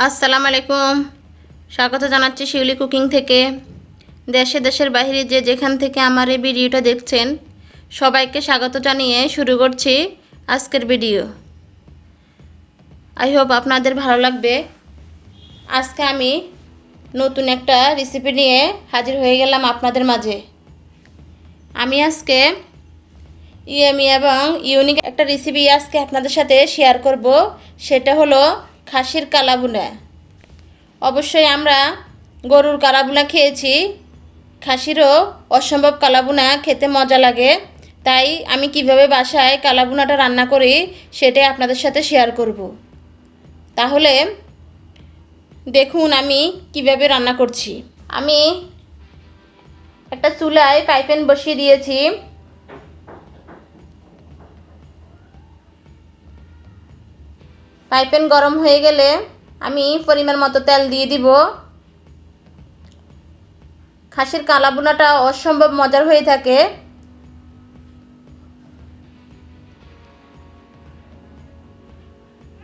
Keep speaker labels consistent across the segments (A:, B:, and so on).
A: আসসালামু আলাইকুম। স্বাগত জানাচ্ছি শিউলি কুকিং থেকে। দেশে দেশের বাইরে যে যেখান থেকে আমার এই ভিডিওটা দেখছেন সবাইকে স্বাগত জানিয়ে শুরু করছি আজকের ভিডিও। আই হোপ আপনাদের ভালো লাগবে। আজকে আমি নতুন একটা রেসিপি নিয়ে হাজির হয়ে গেলাম আপনাদের মাঝে। আমি আজকে ইয়ামি এবং ইউনিক একটা রেসিপি আজকে আপনাদের সাথে শেয়ার করব। সেটা হলো খাসির কালাভুনা। অবশ্যই আমরা গরুর কালাভুনা খেয়েছি, খাসিরও অসম্ভব কালাভুনা খেতে মজা লাগে। তাই আমি কিভাবে বাসায় কালাভুনাটা রান্না করি সেটাই আপনাদের সাথে শেয়ার করব। তাহলে দেখুন আমি কিভাবে রান্না করছি। আমি একটা চুলায় ফ্রাই প্যান বসিয়ে দিয়েছি। ফ্রাই প্যান গরম হয়ে গেলে আমি পরিমাণ মতো তেল দিয়ে দিব। খাসির কালাভুনাটা অসম্ভব মজার হয়ে থাকে।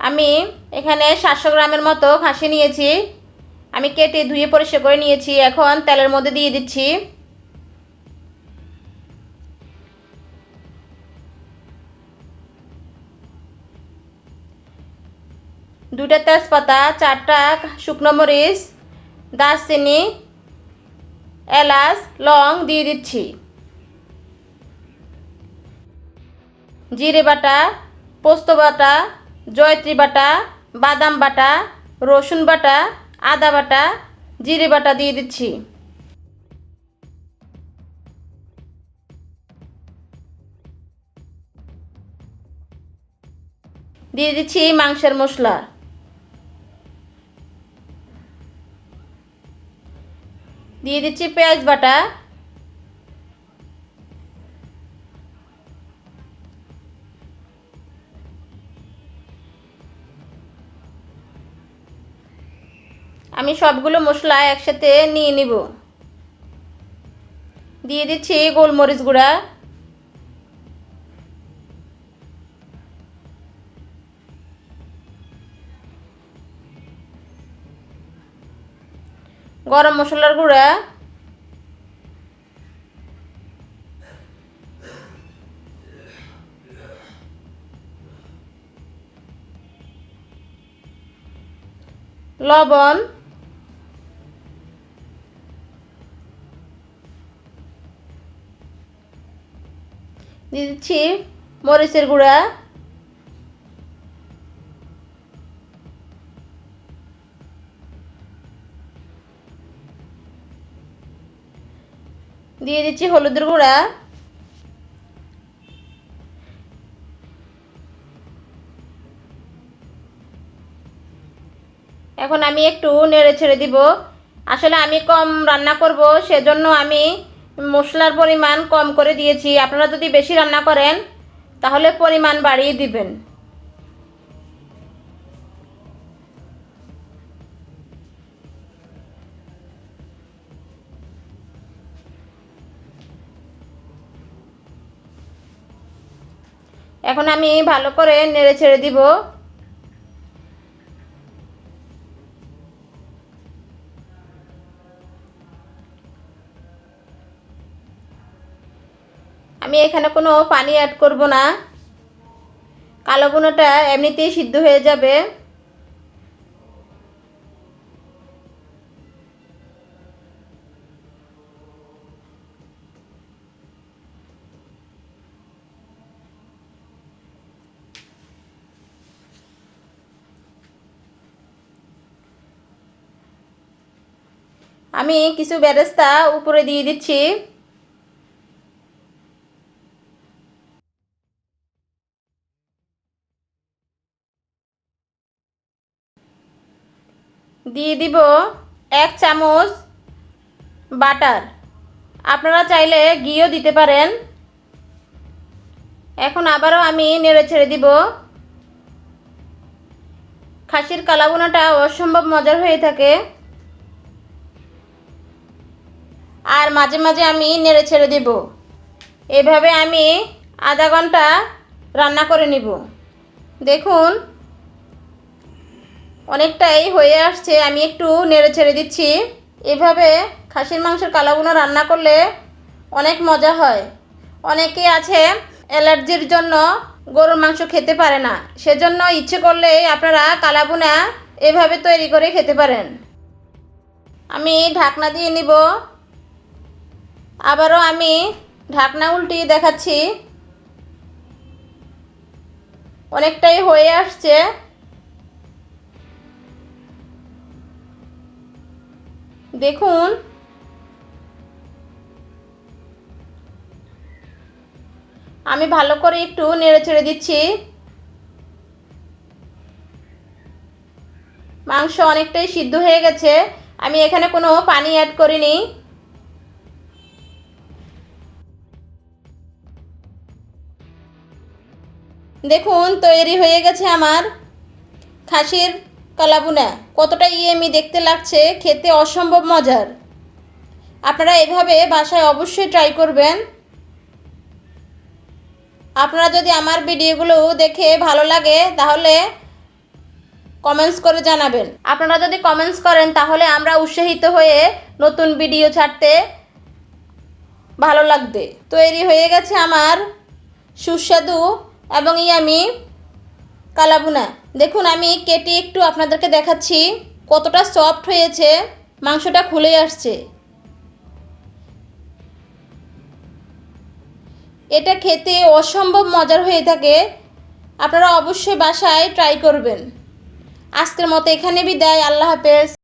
A: আমি এখানে 700 গ্রামের মতো খাসি নিয়েছি। আমি কেটে ধুয়ে পরিষ্কার করে নিয়েছি। এখন তেলের মধ্যে দিয়ে দিচ্ছি দুটা তেজপাতা, 4টা শুকনো মরিচ, দারচিনি, এলাচ, লং দিয়ে দিচ্ছি। জিরে বাটা, পোস্ত বাটা, জয়ত্রী বাটা, বাদাম বাটা, রসুন বাটা, আদা বাটা, জিরে বাটা দিয়ে দিচ্ছি। দিয়ে দিচ্ছি মাংসের মশলা। দিয়ে দিচ্ছি পেঁয়াজ বাটা। আমি সবগুলো মশলা একসাথে নিয়ে নিব। দিয়ে দিচ্ছি গোলমরিচ গুঁড়া, গরম মশলার গুঁড়া, লবণ, দিয়ে দিচ্ছি মরিচের গুঁড়া, দিয়ে দিচ্ছি হলুদের গুঁড়া। এখন আমি একটু নেড়ে ছেড়ে দিব। আসলে আমি কম রান্না করব, সেজন্য আমি মশলার পরিমাণ কম করে দিয়েছি। আপনারা যদি বেশি রান্না করেন তাহলে পরিমাণ বাড়িয়ে দিবেন। এখন আমি ভালো করে নেড়ে ছেড়ে দিব। আমি এখানে কোনো পানি অ্যাড করব না, কালো ভুনাটা এমনিতেই সিদ্ধ হয়ে যাবে। আমি কিছু বেরেস্তা উপরে দিয়ে দিচ্ছি। দিয়ে দিব 1 চামচ বাটার। আপনারা চাইলে ঘিও দিতে পারেন। এখন আবারও আমি নেড়ে ছেড়ে দিব। খাসির কালাভুনাটা অসম্ভব মজার হয়ে থাকে, আর মাঝে মাঝে আমি নেড়ে ছেড়ে দেব। এভাবে আমি আধা ঘন্টা রান্না করে নিব। দেখুন অনেকটাই হয়ে আসছে, আমি একটু নেড়ে ছেড়ে দিচ্ছি। এভাবে খাসির মাংসের কালাভুনা রান্না করলে অনেক মজা হয়। অনেকে আছে অ্যালার্জির জন্য গরুর মাংস খেতে পারে না, সেজন্য ইচ্ছে করলেই আপনারা কালাভুনা এভাবে তৈরি করে খেতে পারেন। আমি ঢাকনা দিয়ে নিব। আবারও আমি ঢাকনা উল্টিয়ে দেখাচ্ছি। অনেকটাই হয়ে আসছে। দেখুন, আমি ভালো করে একটু নেড়ে ছেড়ে দিচ্ছি। মাংস অনেকটাই সিদ্ধ হয়ে গেছে, আমি এখানে কোনো পানি অ্যাড করিনি। দেখুন, তৈরি হয়ে গেছে আমার খাসির কালাভুনা। কতটা ইয়েমি দেখতে লাগছে, খেতে অসম্ভব মজার। আপনারা এভাবে বাসায় অবশ্যই ট্রাই করবেন। আপনারা যদি আমার ভিডিওগুলো দেখে ভালো লাগে তাহলে কমেন্টস করে জানাবেন। আপনারা যদি কমেন্টস করেন তাহলে আমরা উৎসাহিত হয়ে নতুন ভিডিও ছাড়তে ভালো লাগবে। তৈরি হয়ে গেছে আমার সুস্বাদু এবং ইয়ামি কালাভুনা। দেখুন, আমি কেটে একটু আপনাদেরকে দেখাচ্ছি কতটা সফট হয়েছে, মাংসটা খুলে আসছে। এটা খেতে অসম্ভব মজার হয়ে থাকে। আপনারা অবশ্যই বাসায় ট্রাই করবেন। আজকের মতো এখানে বিদায়। আল্লাহ হাফেজ।